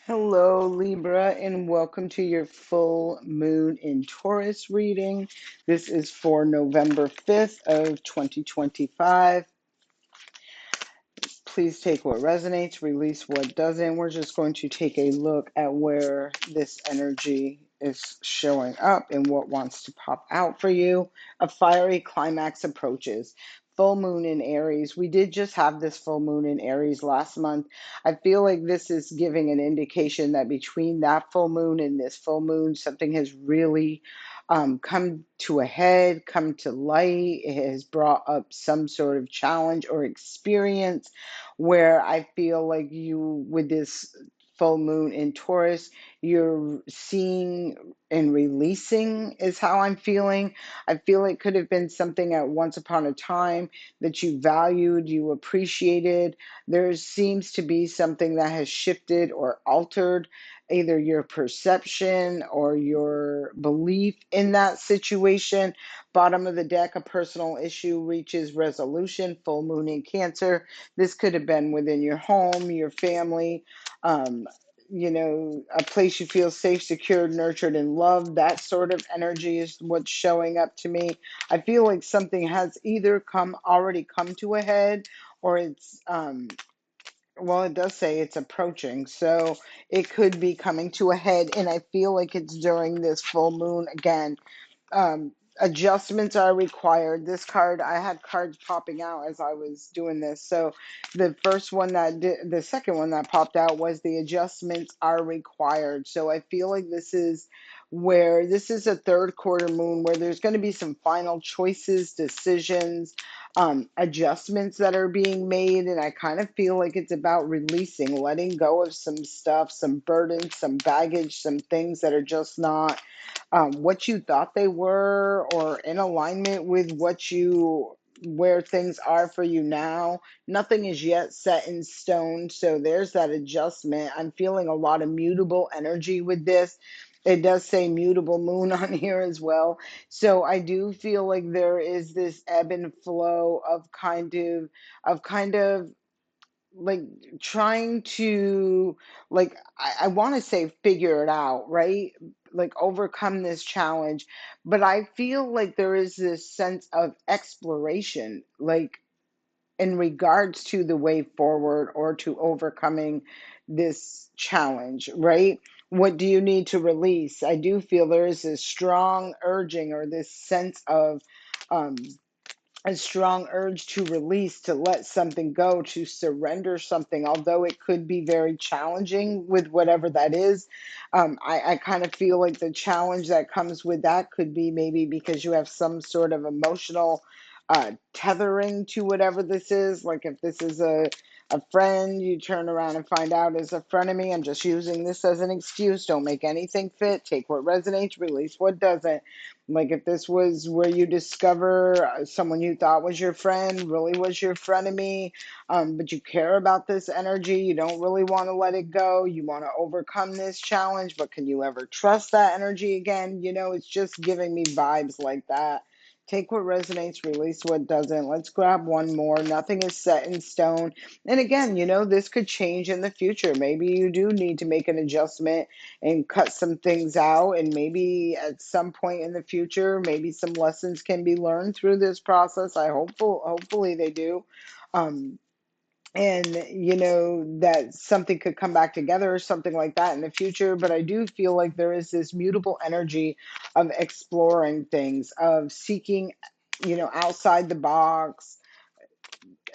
Hello, Libra, and welcome to your full moon in Taurus reading. This is for November 5th of 2025. Please take what resonates, release what doesn't. We're just going to take a look at where this energy is showing up and what wants to pop out for you. A fiery climax approaches. Full moon in Aries. We did just have this full moon in Aries last month. I feel like this is giving an indication that between that full moon and this full moon, something has really come to a head, come to light. It has brought up some sort of challenge or experience where I feel like you, with this full moon in Taurus, you're seeing and releasing, is how I'm feeling. I feel it could have been something at once upon a time that you valued, you appreciated. There seems to be something that has shifted or altered either your perception or your belief in that situation. Bottom of the deck, a personal issue reaches resolution, full moon in Cancer. This could have been within your home, your family, um, a place you feel safe, secured, nurtured, and loved. That sort of energy is what's showing up to me. I feel like something has either already come to a head, or it's well, it does say it's approaching, so it could be coming to a head, and I feel like it's during this full moon again. um, Adjustments are required. This card, I had cards popping out as I was doing this. So the second one that popped out was the adjustments are required. So I feel like this is a third quarter moon where there's going to be some final choices, decisions, adjustments that are being made. And I kind of feel like it's about releasing, letting go of some stuff, some burdens, some baggage, some things that are just not what you thought they were or in alignment with where things are for you now. Nothing is yet set in stone, so there's that adjustment. I'm feeling a lot of mutable energy with this. It does say mutable moon on here as well, so I do feel like there is this ebb and flow of kind of like trying to, like, I want to say figure it out, right? Like overcome this challenge. But I feel like there is this sense of exploration, like in regards to the way forward or to overcoming this challenge, right? What do you need to release? I do feel there is this strong urging or this sense of um, a strong urge to release, to let something go, to surrender something, although it could be very challenging with whatever that is. I kind of feel like the challenge that comes with that could be maybe because you have some sort of emotional tethering to whatever this is. Like if this is a friend, you turn around and find out is a frenemy. I'm just using this as an excuse. Don't make anything fit. Take what resonates, release what doesn't. Like if this was where you discover someone you thought was your friend really was your frenemy, but you care about this energy, you don't really want to let it go, you want to overcome this challenge, but can you ever trust that energy again? It's just giving me vibes like that. Take what resonates, release what doesn't. Let's grab one more. Nothing is set in stone. And again, this could change in the future. Maybe you do need to make an adjustment and cut some things out, and maybe at some point in the future maybe some lessons can be learned through this process. Hopefully they do. um and that something could come back together or something like that in the future. But I do feel like there is this mutable energy of exploring things, of seeking outside the box,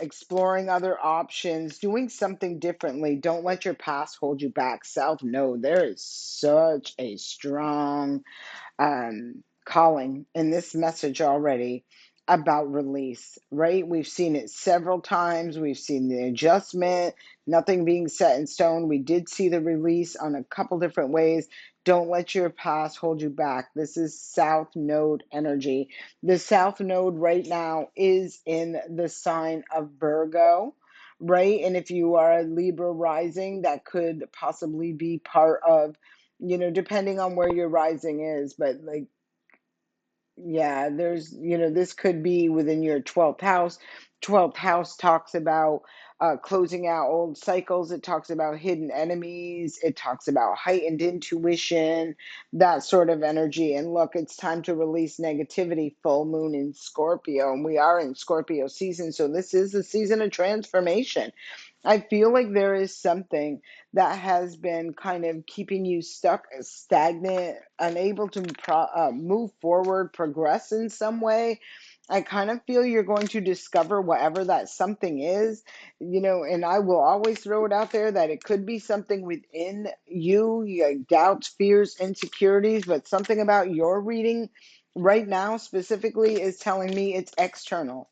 exploring other options, doing something differently. Don't let your past hold you back. South Node, there is such a strong calling in this message already about release, right? We've seen it several times. We've seen the adjustment, nothing being set in stone. We did see the release on a couple different ways. Don't let your past hold you back. This is South Node energy. The South Node right now is in the sign of Virgo, right? And if you are a Libra rising, that could possibly be part of, depending on where your rising is, but like, yeah, this could be within your 12th house. 12th house talks about closing out old cycles. It talks about hidden enemies. It talks about heightened intuition, that sort of energy. And look, it's time to release negativity, full moon in Scorpio. And we are in Scorpio season. So this is the season of transformation. I feel like there is something that has been kind of keeping you stuck, stagnant, unable to move forward, progress in some way. I kind of feel you're going to discover whatever that something is, and I will always throw it out there that it could be something within you, your doubts, fears, insecurities, but something about your reading right now specifically is telling me it's external.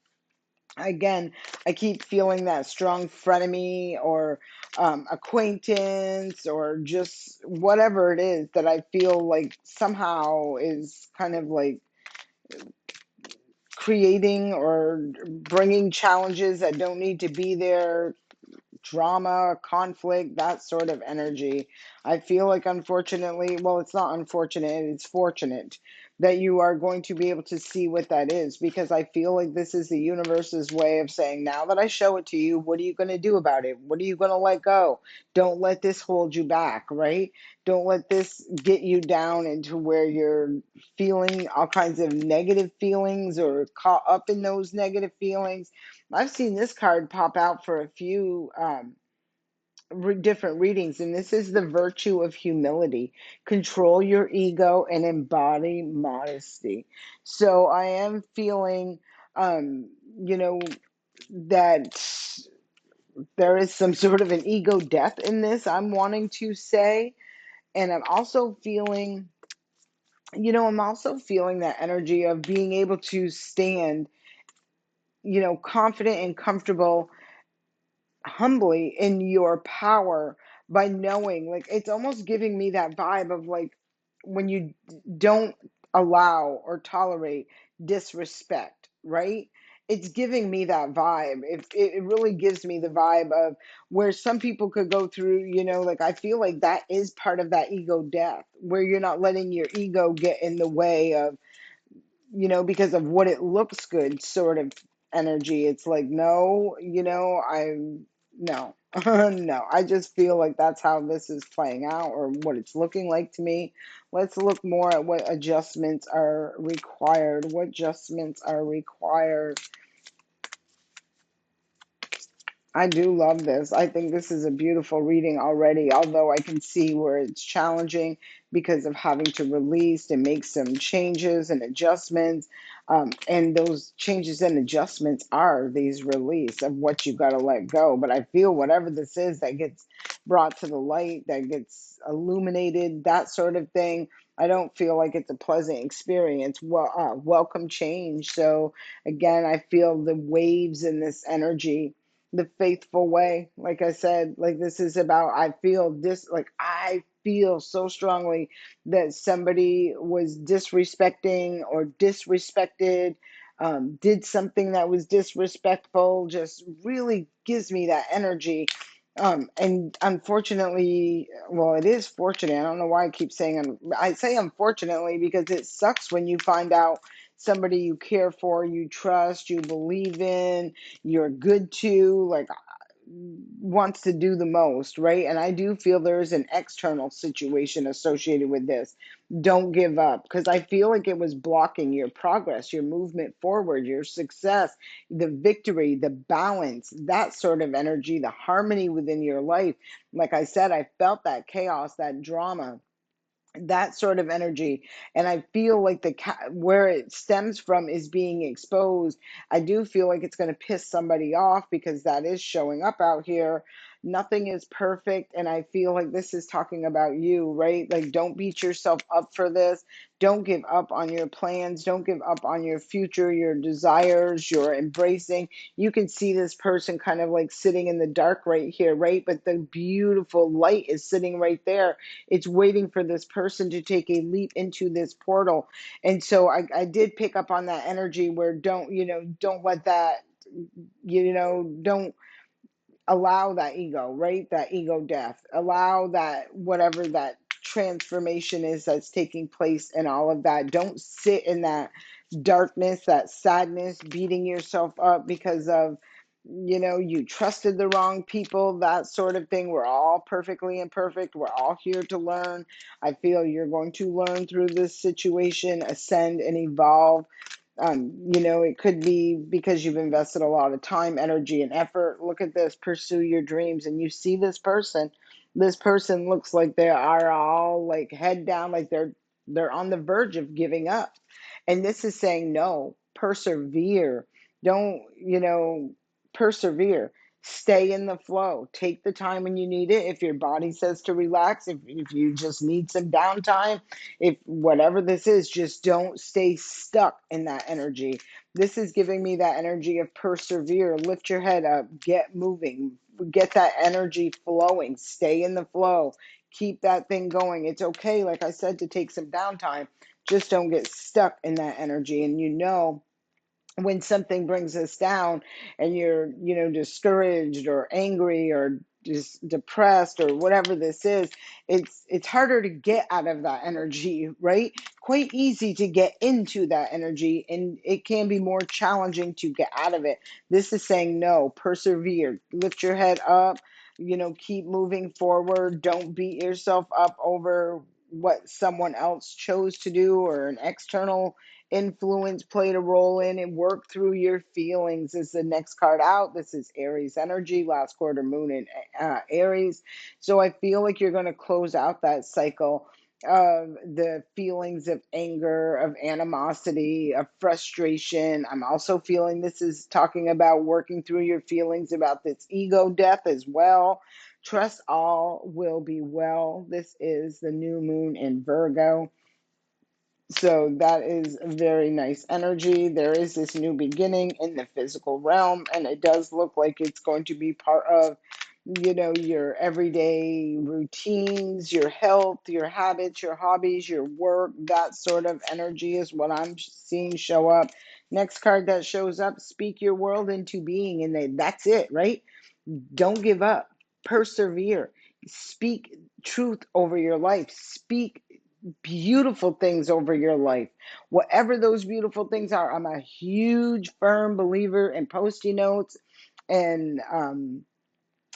Again, I keep feeling that strong frenemy or acquaintance or just whatever it is that I feel like somehow is kind of like creating or bringing challenges that don't need to be there, drama, conflict, that sort of energy. I feel like, unfortunately, well, it's not unfortunate, it's fortunate that you are going to be able to see what that is, because I feel like this is the universe's way of saying, now that I show it to you, what are you going to do about it? What are you going to let go? Don't let this hold you back, right? Don't let this get you down into where you're feeling all kinds of negative feelings or caught up in those negative feelings. I've seen this card pop out for a few different readings, and this is the virtue of humility. Control your ego and embody modesty. So I am feeling, um, you know, that there is some sort of an ego death in this, I'm wanting to say. And I'm also feeling that energy of being able to stand, confident and comfortable humbly in your power by knowing, like, it's almost giving me that vibe of like when you don't allow or tolerate disrespect, right? It's giving me that vibe. It really gives me the vibe of where some people could go through, like, I feel like that is part of that ego death, where you're not letting your ego get in the way of, because of what it looks good sort of energy. It's like, no, no, no. I just feel like that's how this is playing out or what it's looking like to me. Let's look more at what adjustments are required. What adjustments are required? I do love this. I think this is a beautiful reading already, although I can see where it's challenging because of having to release and make some changes and adjustments. And those changes and adjustments are these release of what you got to let go. But I feel whatever this is that gets brought to the light, that gets illuminated, that sort of thing, I don't feel like it's a pleasant experience. Well, welcome change. So again, I feel the waves in this energy, the faithful way. Like I said, like, this is about, I feel so strongly that somebody was disrespecting or disrespected, did something that was disrespectful, just really gives me that energy. And unfortunately, well, it is fortunate. I don't know why I keep saying, I say unfortunately because it sucks when you find out somebody you care for, you trust, you believe in, you're good to, like, wants to do the most, right? And I do feel there is an external situation associated with this. Don't give up, because I feel like it was blocking your progress, your movement forward, your success, the victory, the balance, that sort of energy, the harmony within your life. Like I said, I felt that chaos, that drama, that sort of energy, and I feel like where it stems from is being exposed. I do feel like it's going to piss somebody off because that is showing up out here. Nothing is perfect, and I feel like this is talking about you, right? Like, don't beat yourself up for this. Don't give up on your plans. Don't give up on your future, your desires, your embracing. You can see this person kind of like sitting in the dark right here, right? But the beautiful light is sitting right there. It's waiting for this person to take a leap into this portal. And so I did pick up on that energy where don't let that, don't allow that ego, right? That ego death. Allow that, whatever that transformation is that's taking place and all of that. Don't sit in that darkness, that sadness, beating yourself up because of you trusted the wrong people, that sort of thing. We're all perfectly imperfect. We're all here to learn. I feel you're going to learn through this situation, ascend and evolve. It could be because you've invested a lot of time, energy, and effort. Look at this, pursue your dreams, and you see this person. This person looks like they are all like head down, like they're on the verge of giving up. And this is saying no, persevere. Don't, persevere. Stay in the flow. Take the time when you need it. If your body says to relax, if you just need some downtime, if whatever this is, just don't stay stuck in that energy. This is giving me that energy of persevere. Lift your head up, get moving, get that energy flowing, stay in the flow, keep that thing going. It's okay, like I said, to take some downtime. Just don't get stuck in that energy. And when something brings us down and you're discouraged or angry or just depressed or whatever this is, it's harder to get out of that energy, right? Quite easy to get into that energy, and it can be more challenging to get out of it. This is saying no, persevere, lift your head up, keep moving forward. Don't beat yourself up over what someone else chose to do or an external influence played a role in, and work through your feelings. Is the next card out. This is Aries energy, last quarter moon in Aries. So I feel like you're going to close out that cycle of the feelings of anger, of animosity, of frustration. I'm also feeling this is talking about working through your feelings about this ego death as well. Trust all will be well. This is the new moon in Virgo. So that is very nice energy. There is this new beginning in the physical realm, and it does look like it's going to be part of, your everyday routines, your health, your habits, your hobbies, your work. That sort of energy is what I'm seeing show up. Next card that shows up, speak your world into being, and that's it, right? Don't give up. Persevere. Speak truth over your life. Speak beautiful things over your life. Whatever those beautiful things are, I'm a huge, firm believer in post-it notes and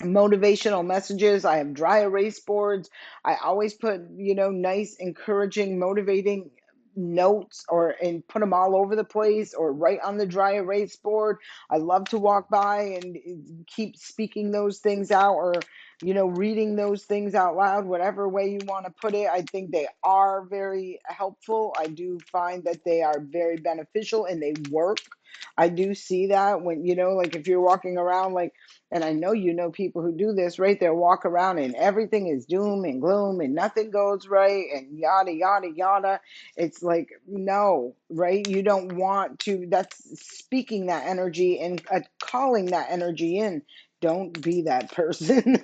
motivational messages. I have dry erase boards. I always put, nice, encouraging, motivating notes or and put them all over the place or right on the dry erase board. I love to walk by and keep speaking those things out, or reading those things out loud, whatever way you want to put it. I think they are very helpful. I do find that they are very beneficial and they work. I do see that when, like if you're walking around, like, and I know people who do this, right? They walk around and everything is doom and gloom and nothing goes right and yada, yada, yada. It's like, no, right? You don't want to, that's speaking that energy and calling that energy in. Don't be that person.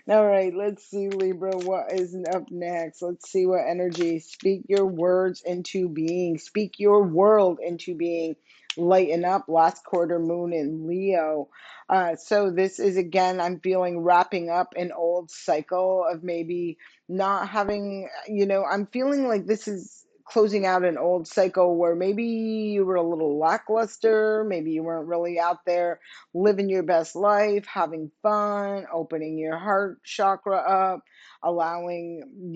All right, let's see, Libra, what is up next? Let's see what energy. Speak your words into being. Speak your world into being. Lighten up, last quarter moon in Leo. So this is, again, I'm feeling wrapping up an old cycle of maybe not having, I'm feeling like this is closing out an old cycle where maybe you were a little lackluster, maybe you weren't really out there living your best life, having fun, opening your heart chakra up, allowing,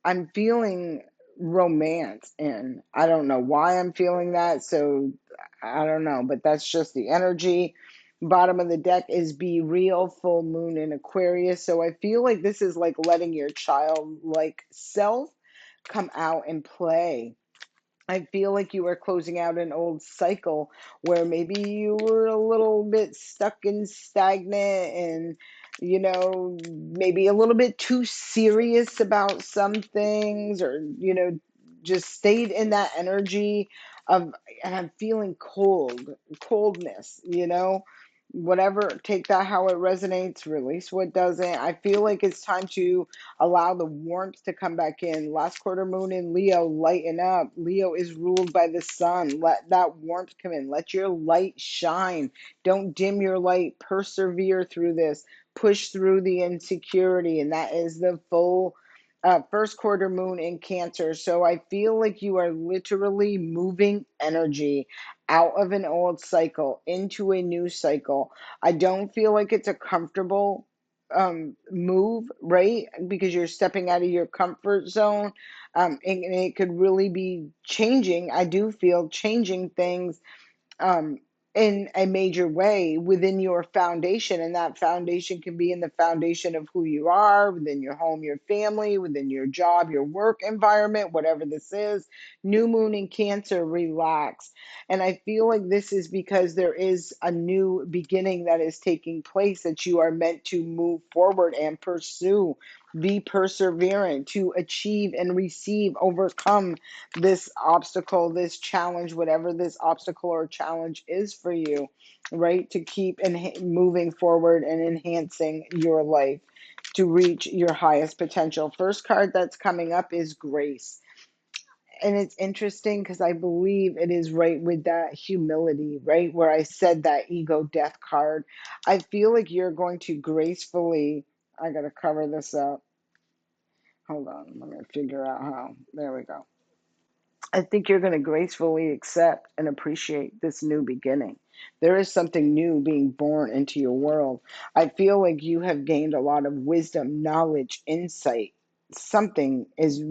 I'm feeling romance, and I don't know why I'm feeling that. So I don't know, but that's just the energy. Bottom of the deck is Be Real, full moon in Aquarius. So I feel like this is like letting your childlike self come out and play. I feel like you are closing out an old cycle where maybe you were a little bit stuck and stagnant and, maybe a little bit too serious about some things, or, just stayed in that energy of, and I'm feeling coldness, whatever, take that how it resonates, release what doesn't. I feel like it's time to allow the warmth to come back in. Last quarter moon in Leo, lighten up. Leo is ruled by the sun. Let that warmth come in. Let your light shine. Don't dim your light. Persevere through this. Push through the insecurity. And that is the full first quarter moon in Cancer. So I feel like you are literally moving energy out of an old cycle into a new cycle. I don't feel like it's a comfortable move, right? Because you're stepping out of your comfort zone. And it could really be changing. I do feel changing things um, in a major way within your foundation. And that foundation can be in the foundation of who you are, within your home, your family, within your job, your work environment, whatever this is. New moon in Cancer, relax. And I feel like this is because there is a new beginning that is taking place that you are meant to move forward and pursue. Be perseverant to achieve and receive, overcome this obstacle, this challenge, whatever this obstacle or challenge is for you, right? To keep moving forward and enhancing your life to reach your highest potential. First card that's coming up is Grace. And it's interesting because I believe it is right with that humility, right? Where I said that ego death card. I feel like you're going to gracefully, I got to cover this up. Hold on, let me figure out how. There we go. I think you're going to gracefully accept and appreciate this new beginning. There is something new being born into your world. I feel like you have gained a lot of wisdom, knowledge, insight. Something is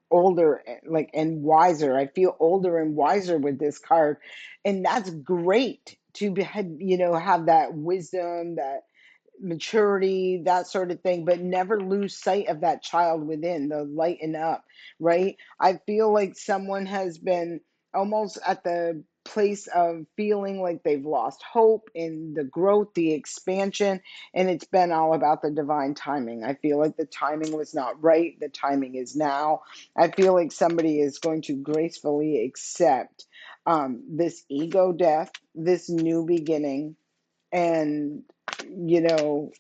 older, like, and wiser. I feel older and wiser with this card, and that's great to be, have that wisdom, that maturity, that sort of thing, but never lose sight of that child within, the lighten up, right? I feel like someone has been almost at the place of feeling like they've lost hope in the growth, the expansion, and it's been all about the divine timing. I feel like the timing was not right. The timing is now. I feel like somebody is going to gracefully accept this ego death, this new beginning, and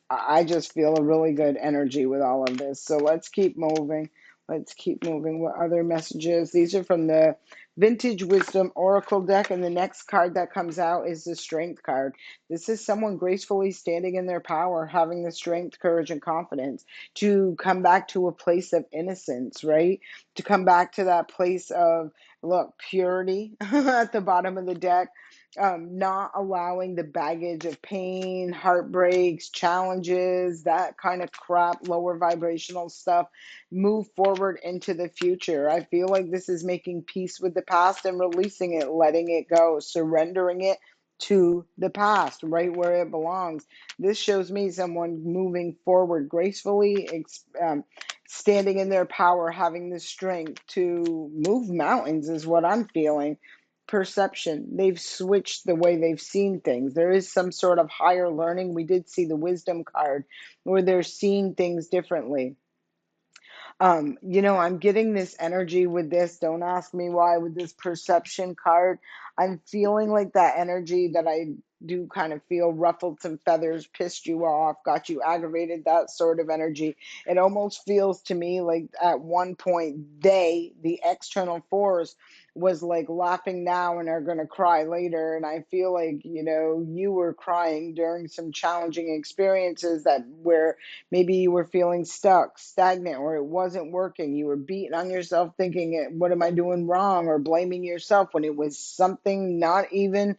I just feel a really good energy with all of this. So let's keep moving. Let's keep moving. What other messages? These are from the Vintage Wisdom Oracle deck, and the next card that comes out is the Strength card. This is someone gracefully standing in their power, having the strength, courage, and confidence to come back to a place of innocence, right? To come back to that place of, look, purity at the bottom of the deck, not allowing the baggage of pain, heartbreaks, challenges, that kind of crap, lower vibrational stuff, move forward into the future. I feel like this is making peace with the past and releasing it, letting it go, surrendering it to the past, right where it belongs. This shows me someone moving forward gracefully, standing in their power, having the strength to move mountains, is what I'm feeling. Perception. They've switched the way they've seen things. There is some sort of higher learning. We did see the wisdom card where they're seeing things differently. I'm getting this energy with this. Don't ask me why with this perception card. I'm feeling like that energy that I do kind of feel ruffled some feathers, pissed you off, got you aggravated, that sort of energy. It almost feels to me like at one point the external force, was like laughing now and are going to cry later. And I feel like, you were crying during some challenging experiences that where maybe you were feeling stuck, stagnant, or it wasn't working. You were beating on yourself thinking, what am I doing wrong? Or blaming yourself when it was something not even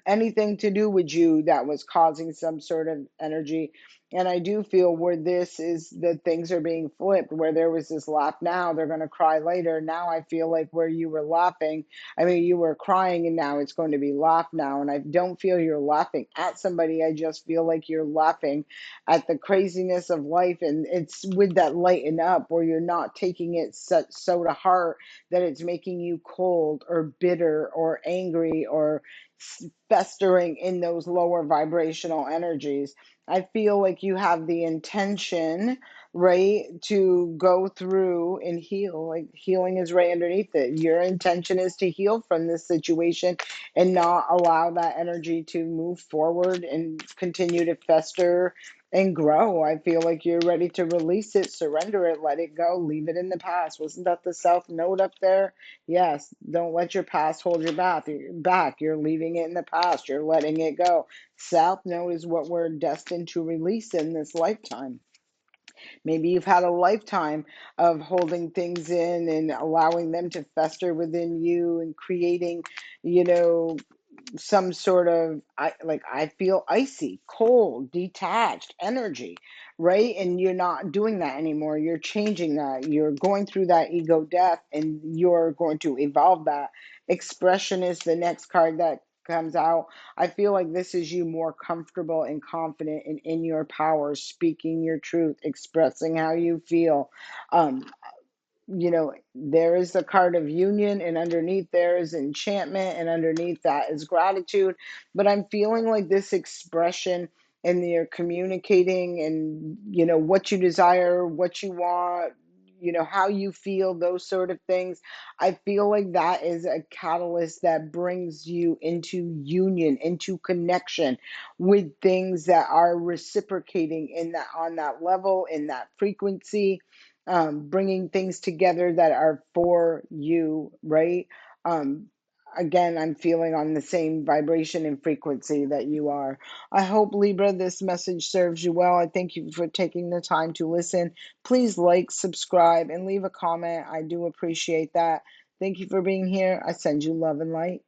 anything to do with you that was causing some sort of energy. And I do feel where this is, the things are being flipped, where there was this laugh now, they're going to cry later. Now I feel like where you were laughing, I mean, you were crying and now it's going to be laugh now. And I don't feel you're laughing at somebody. I just feel like you're laughing at the craziness of life, and it's with that lighten up where you're not taking it so to heart that it's making you cold or bitter or angry or festering in those lower vibrational energies. I feel like you have the intention, right, to go through and heal. Like healing is right underneath it. Your intention is to heal from this situation and not allow that energy to move forward and continue to fester and grow. I feel like you're ready to release it, surrender it, let it go, leave it in the past. Wasn't that the South Node up there? Yes, don't let your past hold you back. You're leaving it in the past, you're letting it go. South Node is what we're destined to release in this lifetime. Maybe you've had a lifetime of holding things in and allowing them to fester within you and creating, you know, some sort of I feel icy, cold, detached energy, right? And you're not doing that anymore. You're changing that. You're going through that ego death and you're going to evolve that. Expression is the next card that comes out. I feel like this is you more comfortable and confident and in your power, speaking your truth, expressing how you feel. Um, there is the card of union, and underneath there is enchantment, and underneath that is gratitude. But I'm feeling like this expression and you're communicating and, what you desire, what you want, how you feel, those sort of things. I feel like that is a catalyst that brings you into union, into connection with things that are reciprocating in that on that level, in that frequency, bringing things together that are for you, right? Um, Again, I'm feeling on the same vibration and frequency that you are. I hope, Libra, this message serves you well. I thank you for taking the time to listen. Please like, subscribe, and leave a comment. I do appreciate that. Thank you for being here. I send you love and light.